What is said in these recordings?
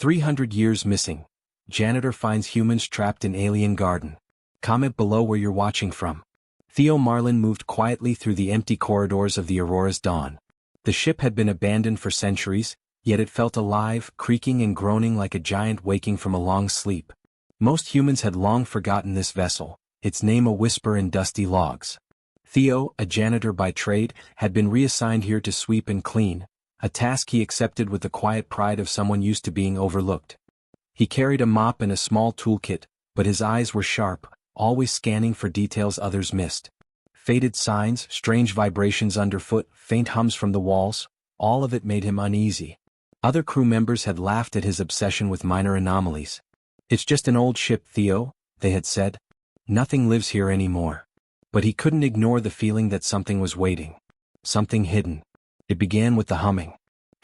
300 years missing. Janitor finds humans trapped in alien garden. Comment below where you're watching from. Theo Marlin moved quietly through the empty corridors of the Aurora's dawn. The ship had been abandoned for centuries, yet it felt alive, creaking and groaning like a giant waking from a long sleep. Most humans had long forgotten this vessel, its name a whisper in dusty logs. Theo, a janitor by trade, had been reassigned here to sweep and clean, a task he accepted with the quiet pride of someone used to being overlooked. He carried a mop and a small toolkit, but his eyes were sharp, always scanning for details others missed. Faded signs, strange vibrations underfoot, faint hums from the walls, all of it made him uneasy. Other crew members had laughed at his obsession with minor anomalies. "It's just an old ship, Theo," they had said. "Nothing lives here anymore." But he couldn't ignore the feeling that something was waiting. Something hidden. It began with the humming.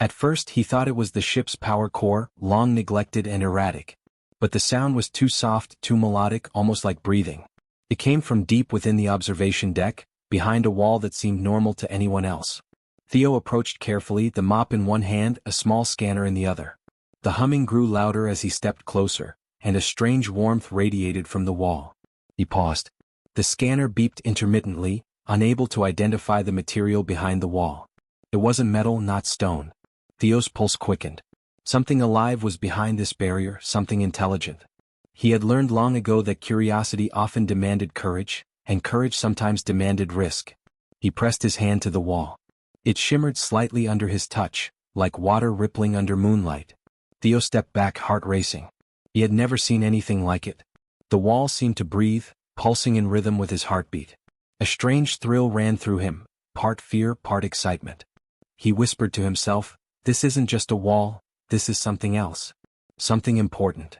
At first he thought it was the ship's power core, long neglected and erratic. But the sound was too soft, too melodic, almost like breathing. It came from deep within the observation deck, behind a wall that seemed normal to anyone else. Theo approached carefully, the mop in one hand, a small scanner in the other. The humming grew louder as he stepped closer, and a strange warmth radiated from the wall. He paused. The scanner beeped intermittently, unable to identify the material behind the wall. It wasn't metal, not stone. Theo's pulse quickened. Something alive was behind this barrier, something intelligent. He had learned long ago that curiosity often demanded courage, and courage sometimes demanded risk. He pressed his hand to the wall. It shimmered slightly under his touch, like water rippling under moonlight. Theo stepped back, heart racing. He had never seen anything like it. The wall seemed to breathe, pulsing in rhythm with his heartbeat. A strange thrill ran through him, part fear, part excitement. He whispered to himself, "This isn't just a wall, this is something else. Something important."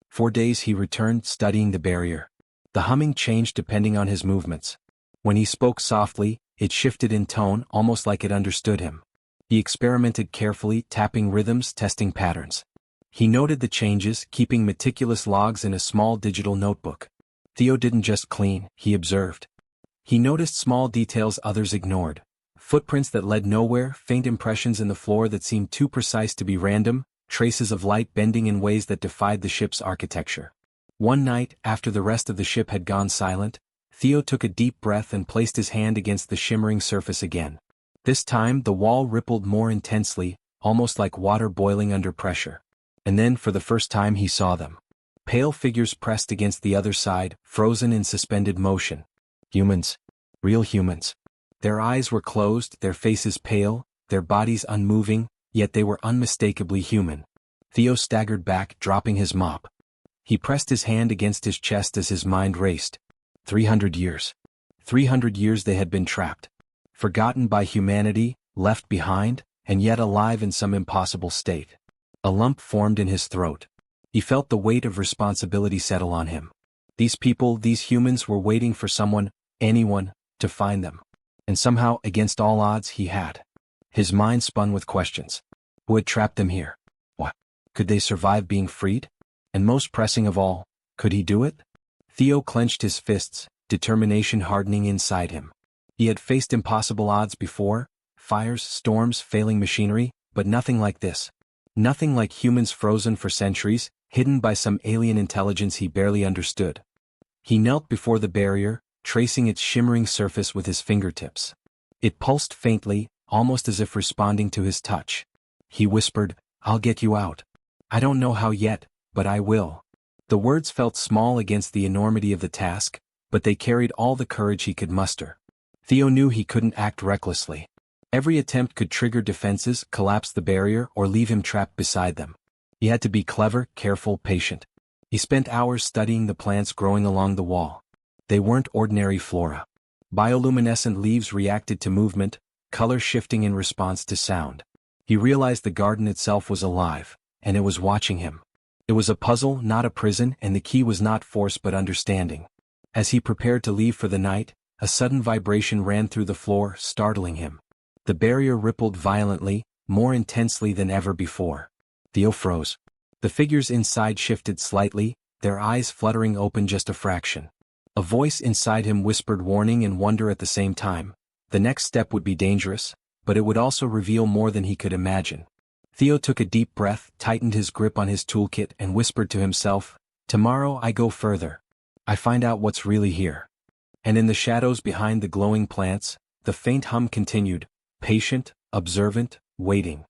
For days he returned, studying the barrier. The humming changed depending on his movements. When he spoke softly, it shifted in tone, almost like it understood him. He experimented carefully, tapping rhythms, testing patterns. He noted the changes, keeping meticulous logs in a small digital notebook. Theo didn't just clean, he observed. He noticed small details others ignored. Footprints that led nowhere, faint impressions in the floor that seemed too precise to be random, traces of light bending in ways that defied the ship's architecture. One night, after the rest of the ship had gone silent, Theo took a deep breath and placed his hand against the shimmering surface again. This time the wall rippled more intensely, almost like water boiling under pressure. And then for the first time he saw them. Pale figures pressed against the other side, frozen in suspended motion. Humans. Real humans. Their eyes were closed, their faces pale, their bodies unmoving, yet they were unmistakably human. Theo staggered back, dropping his mop. He pressed his hand against his chest as his mind raced. 300 years. 300 years they had been trapped. Forgotten by humanity, left behind, and yet alive in some impossible state. A lump formed in his throat. He felt the weight of responsibility settle on him. These people, these humans were waiting for someone, anyone, to find them. And somehow, against all odds, he had. His mind spun with questions. Who had trapped them here? What? Could they survive being freed? And most pressing of all, could he do it? Theo clenched his fists, determination hardening inside him. He had faced impossible odds before, fires, storms, failing machinery, but nothing like this. Nothing like humans frozen for centuries, hidden by some alien intelligence he barely understood. He knelt before the barrier, tracing its shimmering surface with his fingertips. It pulsed faintly, almost as if responding to his touch. He whispered, "I'll get you out. I don't know how yet, but I will." The words felt small against the enormity of the task, but they carried all the courage he could muster. Theo knew he couldn't act recklessly. Every attempt could trigger defenses, collapse the barrier, or leave him trapped beside them. He had to be clever, careful, patient. He spent hours studying the plants growing along the wall. They weren't ordinary flora. Bioluminescent leaves reacted to movement, color shifting in response to sound. He realized the garden itself was alive, and it was watching him. It was a puzzle, not a prison, and the key was not force but understanding. As he prepared to leave for the night, a sudden vibration ran through the floor, startling him. The barrier rippled violently, more intensely than ever before. Theo froze. The figures inside shifted slightly, their eyes fluttering open just a fraction. A voice inside him whispered warning and wonder at the same time. The next step would be dangerous, but it would also reveal more than he could imagine. Theo took a deep breath, tightened his grip on his toolkit and whispered to himself, "Tomorrow I go further. I find out what's really here." And in the shadows behind the glowing plants, the faint hum continued, patient, observant, waiting.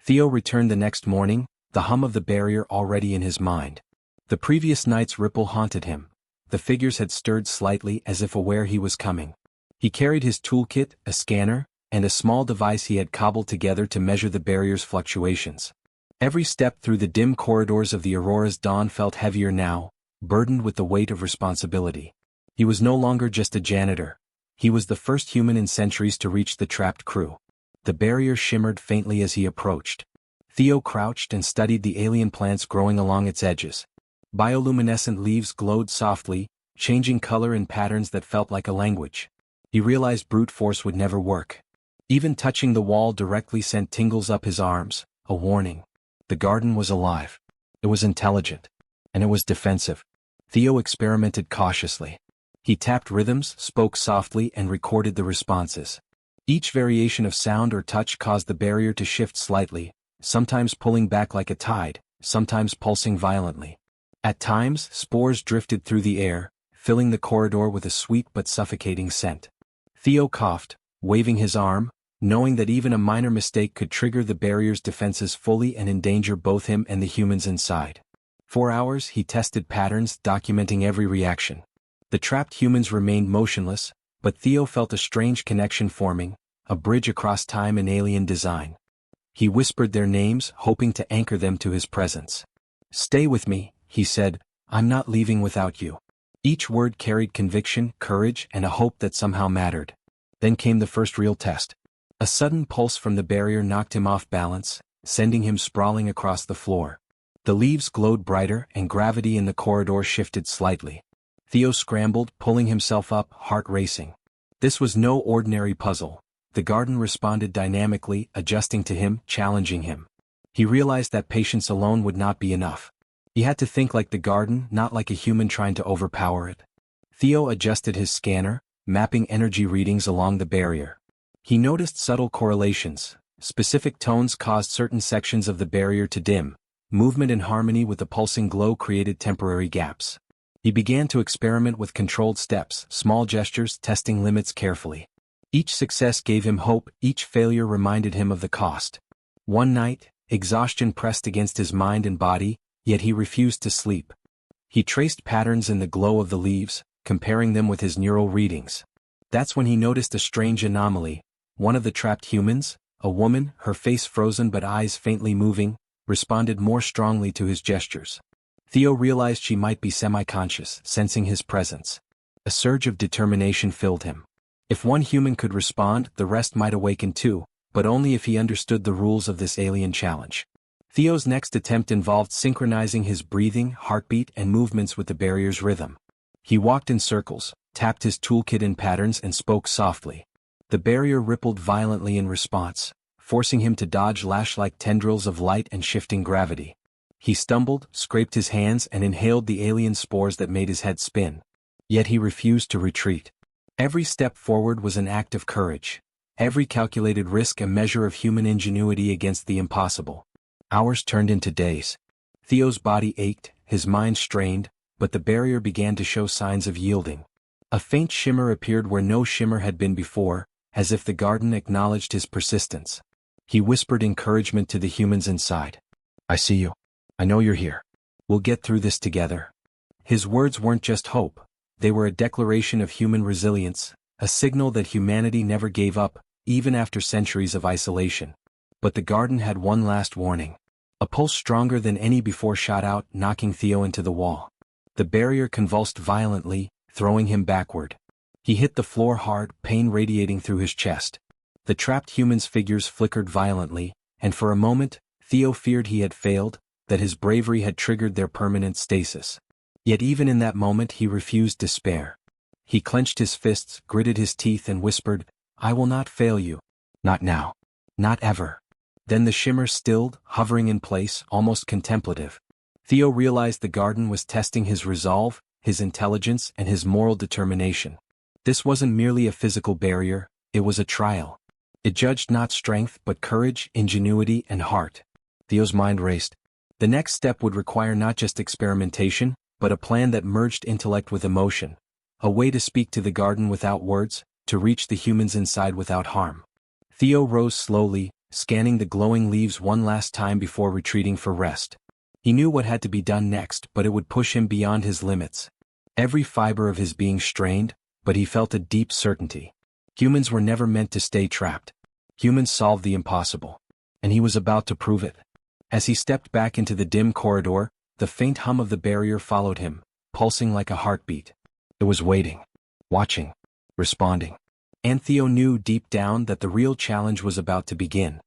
Theo returned the next morning, the hum of the barrier already in his mind. The previous night's ripple haunted him. The figures had stirred slightly as if aware he was coming. He carried his toolkit, a scanner, and a small device he had cobbled together to measure the barrier's fluctuations. Every step through the dim corridors of the Aurora's dawn felt heavier now, burdened with the weight of responsibility. He was no longer just a janitor. He was the first human in centuries to reach the trapped crew. The barrier shimmered faintly as he approached. Theo crouched and studied the alien plants growing along its edges. Bioluminescent leaves glowed softly, changing color in patterns that felt like a language. He realized brute force would never work. Even touching the wall directly sent tingles up his arms, a warning. The garden was alive. It was intelligent. And it was defensive. Theo experimented cautiously. He tapped rhythms, spoke softly, and recorded the responses. Each variation of sound or touch caused the barrier to shift slightly, sometimes pulling back like a tide, sometimes pulsing violently. At times, spores drifted through the air, filling the corridor with a sweet but suffocating scent. Theo coughed, waving his arm, knowing that even a minor mistake could trigger the barrier's defenses fully and endanger both him and the humans inside. For hours he tested patterns, documenting every reaction. The trapped humans remained motionless, but Theo felt a strange connection forming, a bridge across time and alien design. He whispered their names, hoping to anchor them to his presence. "Stay with me," he said, "I'm not leaving without you." Each word carried conviction, courage, and a hope that somehow mattered. Then came the first real test. A sudden pulse from the barrier knocked him off balance, sending him sprawling across the floor. The leaves glowed brighter and gravity in the corridor shifted slightly. Theo scrambled, pulling himself up, heart racing. This was no ordinary puzzle. The garden responded dynamically, adjusting to him, challenging him. He realized that patience alone would not be enough. He had to think like the garden, not like a human trying to overpower it. Theo adjusted his scanner, mapping energy readings along the barrier. He noticed subtle correlations. Specific tones caused certain sections of the barrier to dim. Movement in harmony with the pulsing glow created temporary gaps. He began to experiment with controlled steps, small gestures, testing limits carefully. Each success gave him hope, each failure reminded him of the cost. One night, exhaustion pressed against his mind and body, yet he refused to sleep. He traced patterns in the glow of the leaves, comparing them with his neural readings. That's when he noticed a strange anomaly. One of the trapped humans, a woman, her face frozen but eyes faintly moving, responded more strongly to his gestures. Theo realized she might be semi-conscious, sensing his presence. A surge of determination filled him. If one human could respond, the rest might awaken too, but only if he understood the rules of this alien challenge. Theo's next attempt involved synchronizing his breathing, heartbeat, and movements with the barrier's rhythm. He walked in circles, tapped his toolkit in patterns, and spoke softly. The barrier rippled violently in response, forcing him to dodge lash-like tendrils of light and shifting gravity. He stumbled, scraped his hands, and inhaled the alien spores that made his head spin. Yet he refused to retreat. Every step forward was an act of courage. Every calculated risk a measure of human ingenuity against the impossible. Hours turned into days. Theo's body ached, his mind strained, but the barrier began to show signs of yielding. A faint shimmer appeared where no shimmer had been before, as if the garden acknowledged his persistence. He whispered encouragement to the humans inside. "I see you. I know you're here. We'll get through this together." His words weren't just hope. They were a declaration of human resilience, a signal that humanity never gave up, even after centuries of isolation. But the garden had one last warning. A pulse stronger than any before shot out, knocking Theo into the wall. The barrier convulsed violently, throwing him backward. He hit the floor hard, pain radiating through his chest. The trapped human's figures flickered violently, and for a moment, Theo feared he had failed, that his bravery had triggered their permanent stasis. Yet even in that moment he refused despair. He clenched his fists, gritted his teeth, and whispered, "I will not fail you. Not now. Not ever." Then the shimmer stilled, hovering in place, almost contemplative. Theo realized the garden was testing his resolve, his intelligence, and his moral determination. This wasn't merely a physical barrier, it was a trial. It judged not strength but courage, ingenuity, and heart. Theo's mind raced. The next step would require not just experimentation, but a plan that merged intellect with emotion. A way to speak to the garden without words, to reach the humans inside without harm. Theo rose slowly, scanning the glowing leaves one last time before retreating for rest. He knew what had to be done next, but it would push him beyond his limits. Every fiber of his being strained, but he felt a deep certainty. Humans were never meant to stay trapped. Humans solved the impossible. And he was about to prove it. As he stepped back into the dim corridor, the faint hum of the barrier followed him, pulsing like a heartbeat. It was waiting, watching, responding. And Theo knew deep down that the real challenge was about to begin.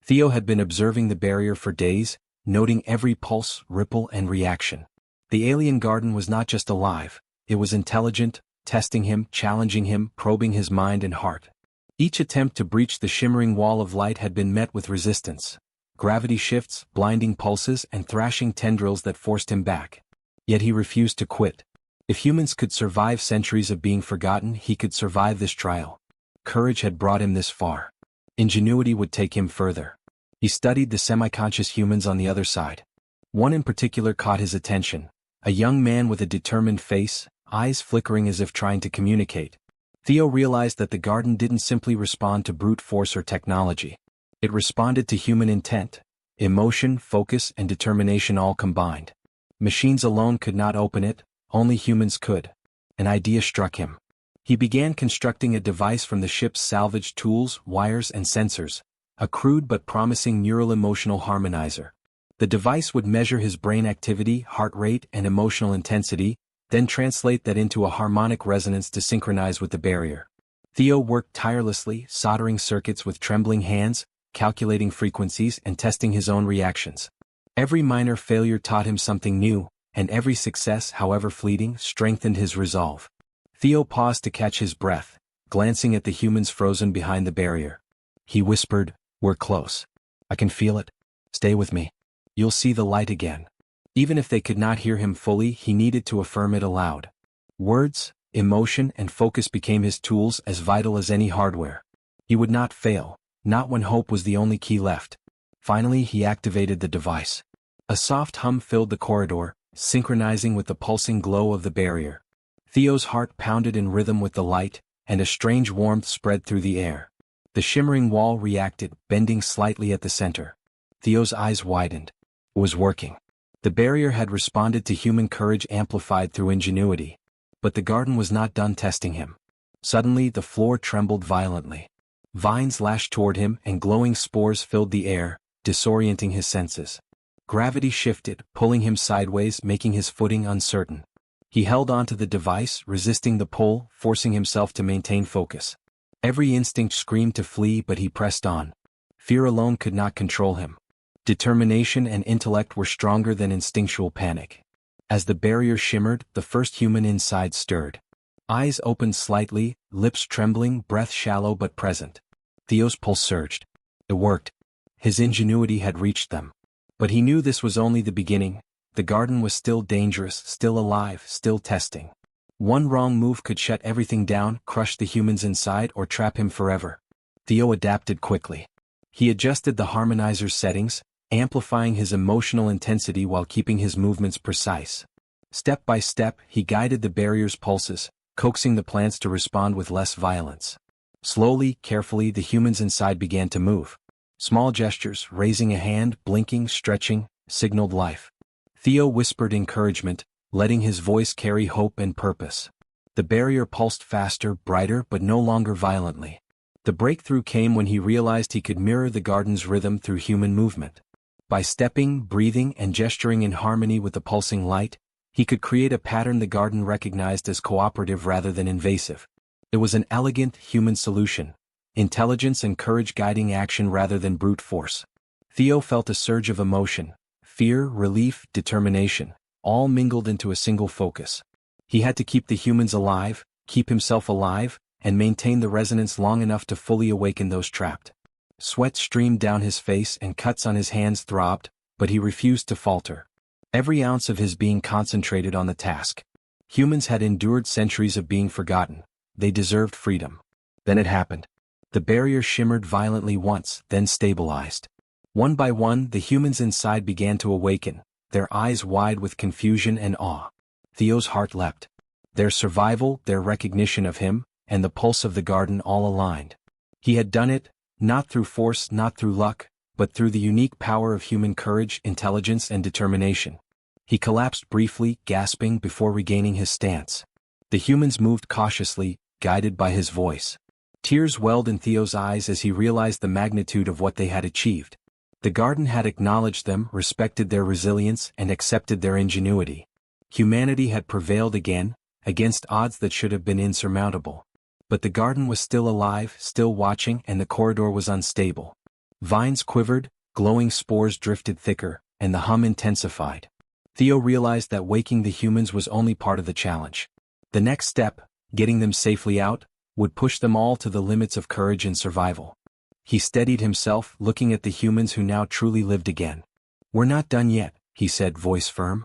Theo had been observing the barrier for days, noting every pulse, ripple, and reaction. The alien garden was not just alive, it was intelligent, testing him, challenging him, probing his mind and heart. Each attempt to breach the shimmering wall of light had been met with resistance. Gravity shifts, blinding pulses, and thrashing tendrils that forced him back. Yet he refused to quit. If humans could survive centuries of being forgotten, he could survive this trial. Courage had brought him this far. Ingenuity would take him further. He studied the semi-conscious humans on the other side. One in particular caught his attention. A young man with a determined face, eyes flickering as if trying to communicate. Theo realized that the garden didn't simply respond to brute force or technology. It responded to human intent, emotion, focus, and determination all combined. Machines alone could not open it, only humans could. An idea struck him. He began constructing a device from the ship's salvaged tools, wires, and sensors, a crude but promising neural emotional harmonizer. The device would measure his brain activity, heart rate, and emotional intensity, then translate that into a harmonic resonance to synchronize with the barrier. Theo worked tirelessly, soldering circuits with trembling hands, calculating frequencies, and testing his own reactions. Every minor failure taught him something new, and every success, however fleeting, strengthened his resolve. Theo paused to catch his breath, glancing at the humans frozen behind the barrier. He whispered, "We're close. I can feel it. Stay with me. You'll see the light again." Even if they could not hear him fully, he needed to affirm it aloud. Words, emotion, and focus became his tools as vital as any hardware. He would not fail, not when hope was the only key left. Finally, he activated the device. A soft hum filled the corridor, synchronizing with the pulsing glow of the barrier. Theo's heart pounded in rhythm with the light, and a strange warmth spread through the air. The shimmering wall reacted, bending slightly at the center. Theo's eyes widened. It was working. The barrier had responded to human courage amplified through ingenuity. But the garden was not done testing him. Suddenly, the floor trembled violently. Vines lashed toward him, and glowing spores filled the air, disorienting his senses. Gravity shifted, pulling him sideways, making his footing uncertain. He held onto the device, resisting the pull, forcing himself to maintain focus. Every instinct screamed to flee, but he pressed on. Fear alone could not control him. Determination and intellect were stronger than instinctual panic. As the barrier shimmered, the first human inside stirred. Eyes opened slightly, lips trembling, breath shallow but present. Theo's pulse surged. It worked. His ingenuity had reached them. But he knew this was only the beginning. The garden was still dangerous, still alive, still testing. One wrong move could shut everything down, crush the humans inside, or trap him forever. Theo adapted quickly. He adjusted the harmonizer's settings, amplifying his emotional intensity while keeping his movements precise. Step by step, he guided the barrier's pulses, coaxing the plants to respond with less violence. Slowly, carefully, the humans inside began to move. Small gestures, raising a hand, blinking, stretching, signaled life. Theo whispered encouragement, letting his voice carry hope and purpose. The barrier pulsed faster, brighter, but no longer violently. The breakthrough came when he realized he could mirror the garden's rhythm through human movement. By stepping, breathing, and gesturing in harmony with the pulsing light, he could create a pattern the garden recognized as cooperative rather than invasive. It was an elegant, human solution. Intelligence and courage guiding action rather than brute force. Theo felt a surge of emotion. Fear, relief, determination, all mingled into a single focus. He had to keep the humans alive, keep himself alive, and maintain the resonance long enough to fully awaken those trapped. Sweat streamed down his face and cuts on his hands throbbed, but he refused to falter. Every ounce of his being concentrated on the task. Humans had endured centuries of being forgotten. They deserved freedom. Then it happened. The barrier shimmered violently once, then stabilized. One by one, the humans inside began to awaken, their eyes wide with confusion and awe. Theo's heart leapt. Their survival, their recognition of him, and the pulse of the garden all aligned. He had done it, not through force, not through luck, but through the unique power of human courage, intelligence, and determination. He collapsed briefly, gasping before regaining his stance. The humans moved cautiously, guided by his voice. Tears welled in Theo's eyes as he realized the magnitude of what they had achieved. The garden had acknowledged them, respected their resilience, and accepted their ingenuity. Humanity had prevailed again, against odds that should have been insurmountable. But the garden was still alive, still watching, and the corridor was unstable. Vines quivered, glowing spores drifted thicker, and the hum intensified. Theo realized that waking the humans was only part of the challenge. The next step, getting them safely out, would push them all to the limits of courage and survival. He steadied himself, looking at the humans who now truly lived again. "We're not done yet," he said, voice firm.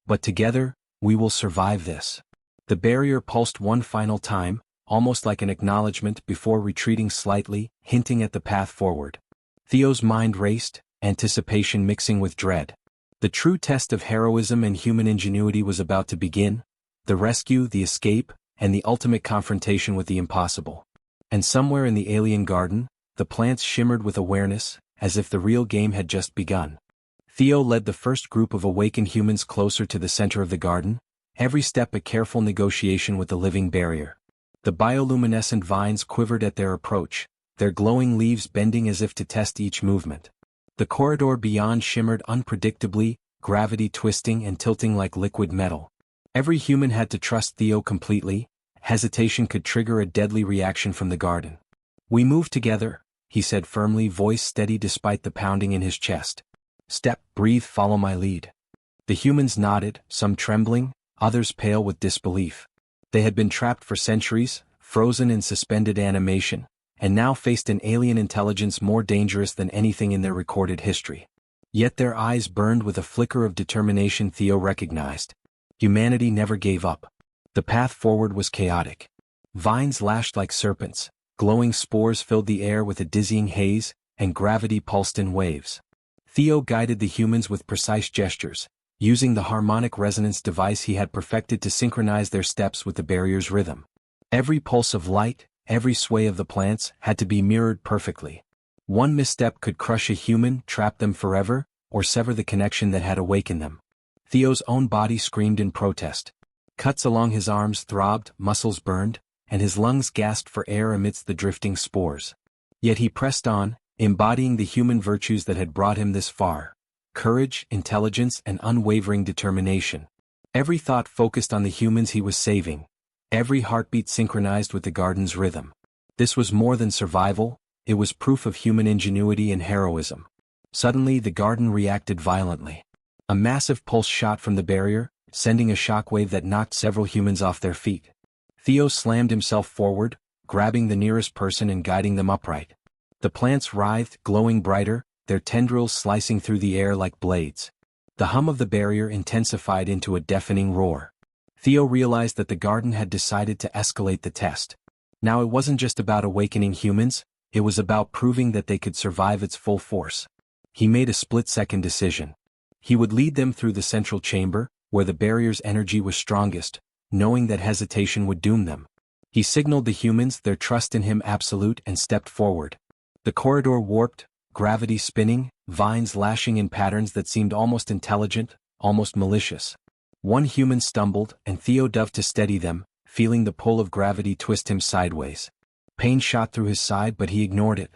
"But together, we will survive this." The barrier pulsed one final time, almost like an acknowledgement before retreating slightly, hinting at the path forward. Theo's mind raced, anticipation mixing with dread. The true test of heroism and human ingenuity was about to begin, the rescue, the escape, and the ultimate confrontation with the impossible. And somewhere in the alien garden, the plants shimmered with awareness, as if the real game had just begun. Theo led the first group of awakened humans closer to the center of the garden, every step a careful negotiation with the living barrier. The bioluminescent vines quivered at their approach, their glowing leaves bending as if to test each movement. The corridor beyond shimmered unpredictably, gravity twisting and tilting like liquid metal. Every human had to trust Theo completely. Hesitation could trigger a deadly reaction from the garden. "We move together," he said firmly, voice steady despite the pounding in his chest. "Step, breathe, follow my lead." The humans nodded, some trembling, others pale with disbelief. They had been trapped for centuries, frozen in suspended animation, and now faced an alien intelligence more dangerous than anything in their recorded history. Yet their eyes burned with a flicker of determination Theo recognized. Humanity never gave up. The path forward was chaotic. Vines lashed like serpents, glowing spores filled the air with a dizzying haze, and gravity pulsed in waves. Theo guided the humans with precise gestures, using the harmonic resonance device he had perfected to synchronize their steps with the barrier's rhythm. Every pulse of light, every sway of the plants, had to be mirrored perfectly. One misstep could crush a human, trap them forever, or sever the connection that had awakened them. Theo's own body screamed in protest. Cuts along his arms throbbed, muscles burned, and his lungs gasped for air amidst the drifting spores. Yet he pressed on, embodying the human virtues that had brought him this far: courage, intelligence, and unwavering determination. Every thought focused on the humans he was saving, every heartbeat synchronized with the garden's rhythm. This was more than survival, it was proof of human ingenuity and heroism. Suddenly the garden reacted violently. A massive pulse shot from the barrier, sending a shockwave that knocked several humans off their feet. Theo slammed himself forward, grabbing the nearest person and guiding them upright. The plants writhed, glowing brighter, their tendrils slicing through the air like blades. The hum of the barrier intensified into a deafening roar. Theo realized that the garden had decided to escalate the test. Now it wasn't just about awakening humans, it was about proving that they could survive its full force. He made a split-second decision. He would lead them through the central chamber, where the barrier's energy was strongest, knowing that hesitation would doom them. He signaled the humans, their trust in him absolute, and stepped forward. The corridor warped, gravity spinning, vines lashing in patterns that seemed almost intelligent, almost malicious. One human stumbled, and Theo dove to steady them, feeling the pull of gravity twist him sideways. Pain shot through his side, but he ignored it.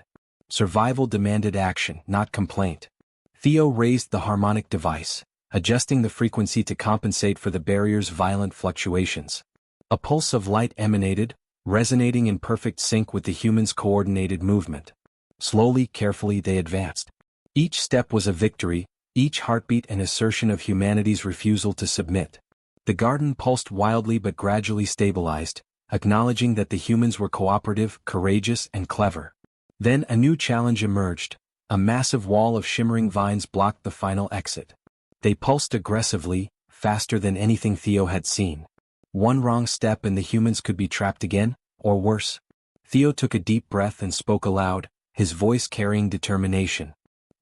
Survival demanded action, not complaint. Theo raised the harmonic device, adjusting the frequency to compensate for the barrier's violent fluctuations. A pulse of light emanated, resonating in perfect sync with the humans' coordinated movement. Slowly, carefully they advanced. Each step was a victory, each heartbeat an assertion of humanity's refusal to submit. The garden pulsed wildly but gradually stabilized, acknowledging that the humans were cooperative, courageous, and clever. Then a new challenge emerged. A massive wall of shimmering vines blocked the final exit. They pulsed aggressively, faster than anything Theo had seen. One wrong step and the humans could be trapped again, or worse. Theo took a deep breath and spoke aloud, his voice carrying determination.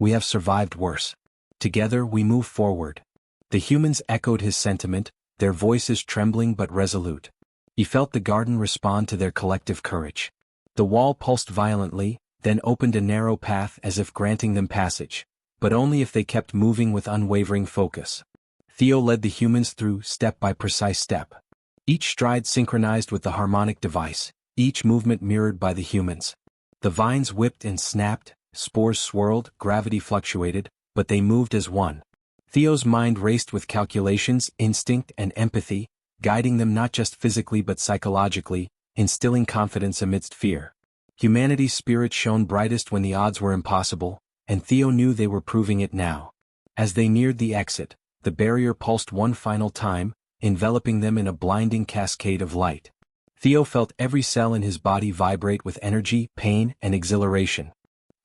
We have survived worse. Together we move forward. The humans echoed his sentiment, their voices trembling but resolute. He felt the garden respond to their collective courage. The wall pulsed violently, then opened a narrow path as if granting them passage, but only if they kept moving with unwavering focus. Theo led the humans through step by precise step. Each stride synchronized with the harmonic device, each movement mirrored by the humans. The vines whipped and snapped, spores swirled, gravity fluctuated, but they moved as one. Theo's mind raced with calculations, instinct, and empathy, guiding them not just physically but psychologically, instilling confidence amidst fear. Humanity's spirit shone brightest when the odds were impossible, and Theo knew they were proving it now. As they neared the exit, the barrier pulsed one final time, enveloping them in a blinding cascade of light. Theo felt every cell in his body vibrate with energy, pain, and exhilaration.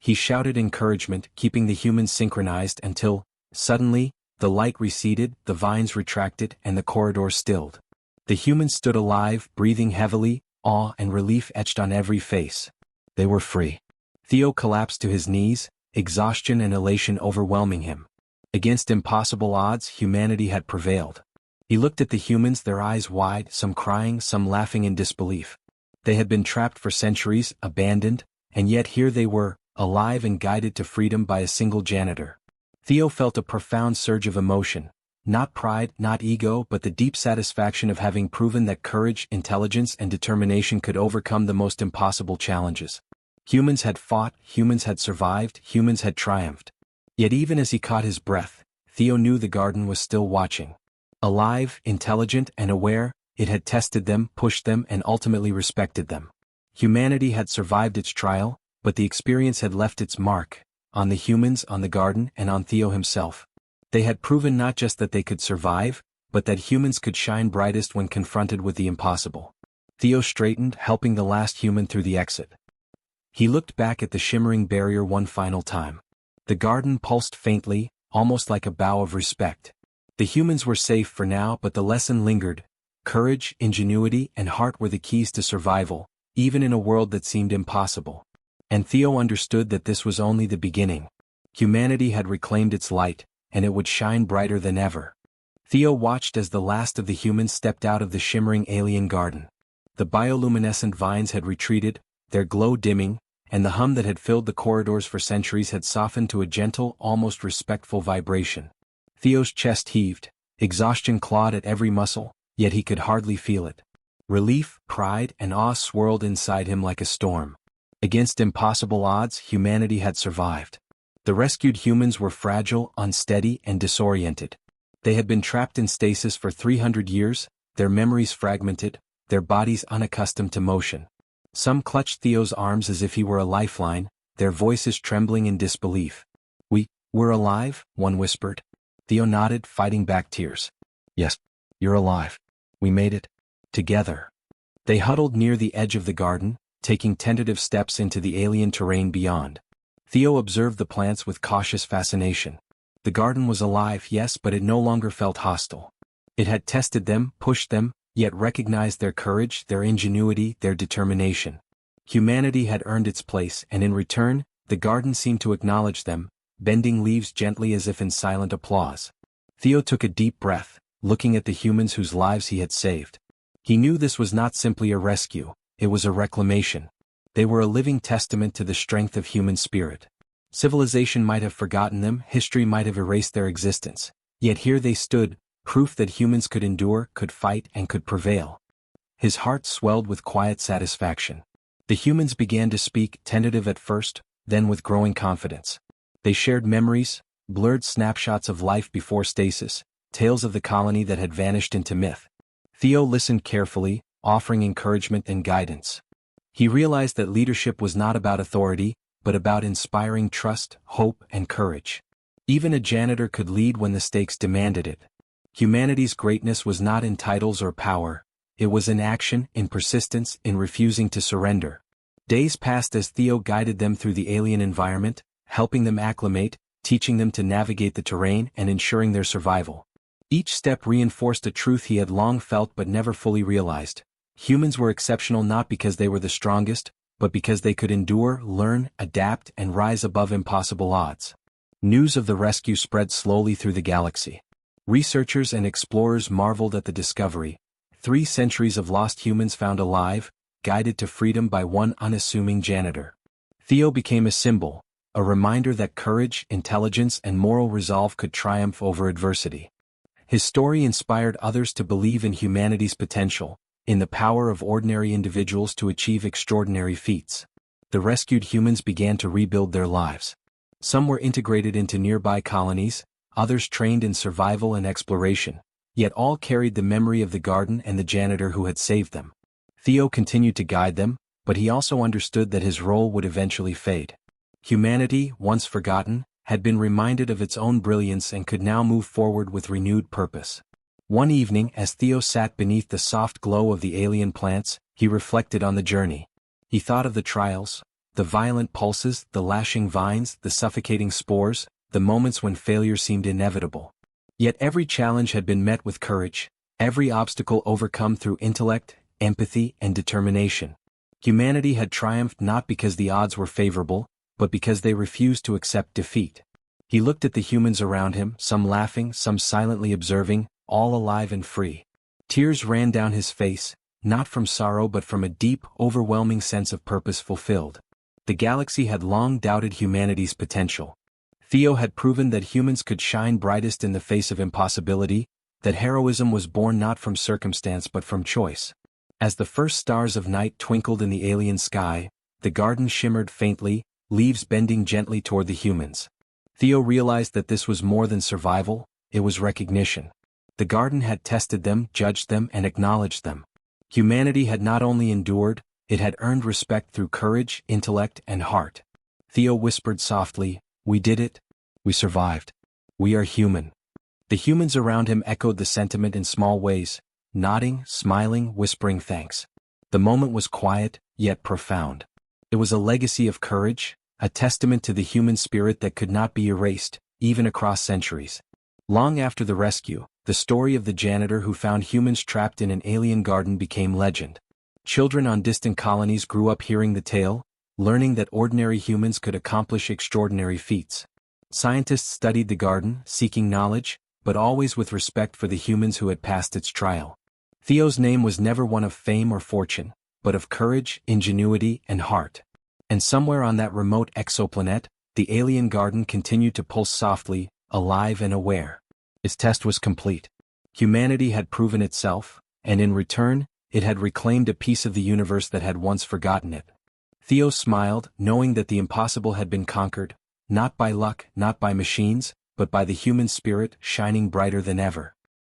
He shouted encouragement, keeping the humans synchronized until, suddenly, the light receded, the vines retracted, and the corridor stilled. The humans stood alive, breathing heavily, awe and relief etched on every face. They were free. Theo collapsed to his knees, exhaustion and elation overwhelming him. Against impossible odds, humanity had prevailed. He looked at the humans, their eyes wide, some crying, some laughing in disbelief. They had been trapped for centuries, abandoned, and yet here they were, alive and guided to freedom by a single janitor. Theo felt a profound surge of emotion, not pride, not ego, but the deep satisfaction of having proven that courage, intelligence, and determination could overcome the most impossible challenges. Humans had fought, humans had survived, humans had triumphed. Yet even as he caught his breath, Theo knew the garden was still watching. Alive, intelligent, and aware, it had tested them, pushed them, and ultimately respected them. Humanity had survived its trial, but the experience had left its mark, on the humans, on the garden, and on Theo himself. They had proven not just that they could survive, but that humans could shine brightest when confronted with the impossible. Theo straightened, helping the last human through the exit. He looked back at the shimmering barrier one final time. The garden pulsed faintly, almost like a bow of respect. The humans were safe for now, but the lesson lingered. Courage, ingenuity, and heart were the keys to survival, even in a world that seemed impossible. And Theo understood that this was only the beginning. Humanity had reclaimed its light, and it would shine brighter than ever. Theo watched as the last of the humans stepped out of the shimmering alien garden. The bioluminescent vines had retreated, their glow dimming, and the hum that had filled the corridors for centuries had softened to a gentle, almost respectful vibration. Theo's chest heaved, exhaustion clawed at every muscle, yet he could hardly feel it. Relief, pride, and awe swirled inside him like a storm. Against impossible odds, humanity had survived. The rescued humans were fragile, unsteady, and disoriented. They had been trapped in stasis for 300 years, their memories fragmented, their bodies unaccustomed to motion. Some clutched Theo's arms as if he were a lifeline, their voices trembling in disbelief. We're alive," one whispered. Theo nodded, fighting back tears. "Yes, you're alive. We made it. Together." They huddled near the edge of the garden, taking tentative steps into the alien terrain beyond. Theo observed the plants with cautious fascination. The garden was alive, yes, but it no longer felt hostile. It had tested them, pushed them, yet recognized their courage, their ingenuity, their determination. Humanity had earned its place, and in return, the garden seemed to acknowledge them, bending leaves gently as if in silent applause. Theo took a deep breath, looking at the humans whose lives he had saved. He knew this was not simply a rescue, it was a reclamation. They were a living testament to the strength of human spirit. Civilization might have forgotten them, history might have erased their existence, yet here they stood, proof that humans could endure, could fight, and could prevail. His heart swelled with quiet satisfaction. The humans began to speak, tentative at first, then with growing confidence. They shared memories, blurred snapshots of life before stasis, tales of the colony that had vanished into myth. Theo listened carefully, offering encouragement and guidance. He realized that leadership was not about authority, but about inspiring trust, hope, and courage. Even a janitor could lead when the stakes demanded it. Humanity's greatness was not in titles or power, it was in action, in persistence, in refusing to surrender. Days passed as Theo guided them through the alien environment, helping them acclimate, teaching them to navigate the terrain and ensuring their survival. Each step reinforced a truth he had long felt but never fully realized. Humans were exceptional not because they were the strongest, but because they could endure, learn, adapt, and rise above impossible odds. News of the rescue spread slowly through the galaxy. Researchers and explorers marveled at the discovery. 3 centuries of lost humans found alive, guided to freedom by one unassuming janitor. Theo became a symbol, a reminder that courage, intelligence, and moral resolve could triumph over adversity. His story inspired others to believe in humanity's potential, in the power of ordinary individuals to achieve extraordinary feats. The rescued humans began to rebuild their lives. Some were integrated into nearby colonies, others trained in survival and exploration, yet all carried the memory of the garden and the janitor who had saved them. Theo continued to guide them, but he also understood that his role would eventually fade. Humanity, once forgotten, had been reminded of its own brilliance and could now move forward with renewed purpose. One evening, as Theo sat beneath the soft glow of the alien plants, he reflected on the journey. He thought of the trials, the violent pulses, the lashing vines, the suffocating spores, the moments when failure seemed inevitable. Yet every challenge had been met with courage, every obstacle overcome through intellect, empathy, and determination. Humanity had triumphed not because the odds were favorable, but because they refused to accept defeat. He looked at the humans around him, some laughing, some silently observing, all alive and free. Tears ran down his face, not from sorrow but from a deep, overwhelming sense of purpose fulfilled. The galaxy had long doubted humanity's potential. Theo had proven that humans could shine brightest in the face of impossibility, that heroism was born not from circumstance but from choice. As the first stars of night twinkled in the alien sky, the garden shimmered faintly, leaves bending gently toward the humans. Theo realized that this was more than survival, it was recognition. The garden had tested them, judged them, and acknowledged them. Humanity had not only endured, it had earned respect through courage, intellect, and heart. Theo whispered softly, "We did it. We survived. We are human." The humans around him echoed the sentiment in small ways, nodding, smiling, whispering thanks. The moment was quiet, yet profound. It was a legacy of courage, a testament to the human spirit that could not be erased, even across centuries. Long after the rescue, the story of the janitor who found humans trapped in an alien garden became legend. Children on distant colonies grew up hearing the tale, learning that ordinary humans could accomplish extraordinary feats. Scientists studied the garden, seeking knowledge, but always with respect for the humans who had passed its trial. Theo's name was never one of fame or fortune, but of courage, ingenuity, and heart. And somewhere on that remote exoplanet, the alien garden continued to pulse softly, alive and aware. Its test was complete. Humanity had proven itself, and in return, it had reclaimed a piece of the universe that had once forgotten it. Theo smiled, knowing that the impossible had been conquered, not by luck, not by machines, but by the human spirit shining brighter than ever.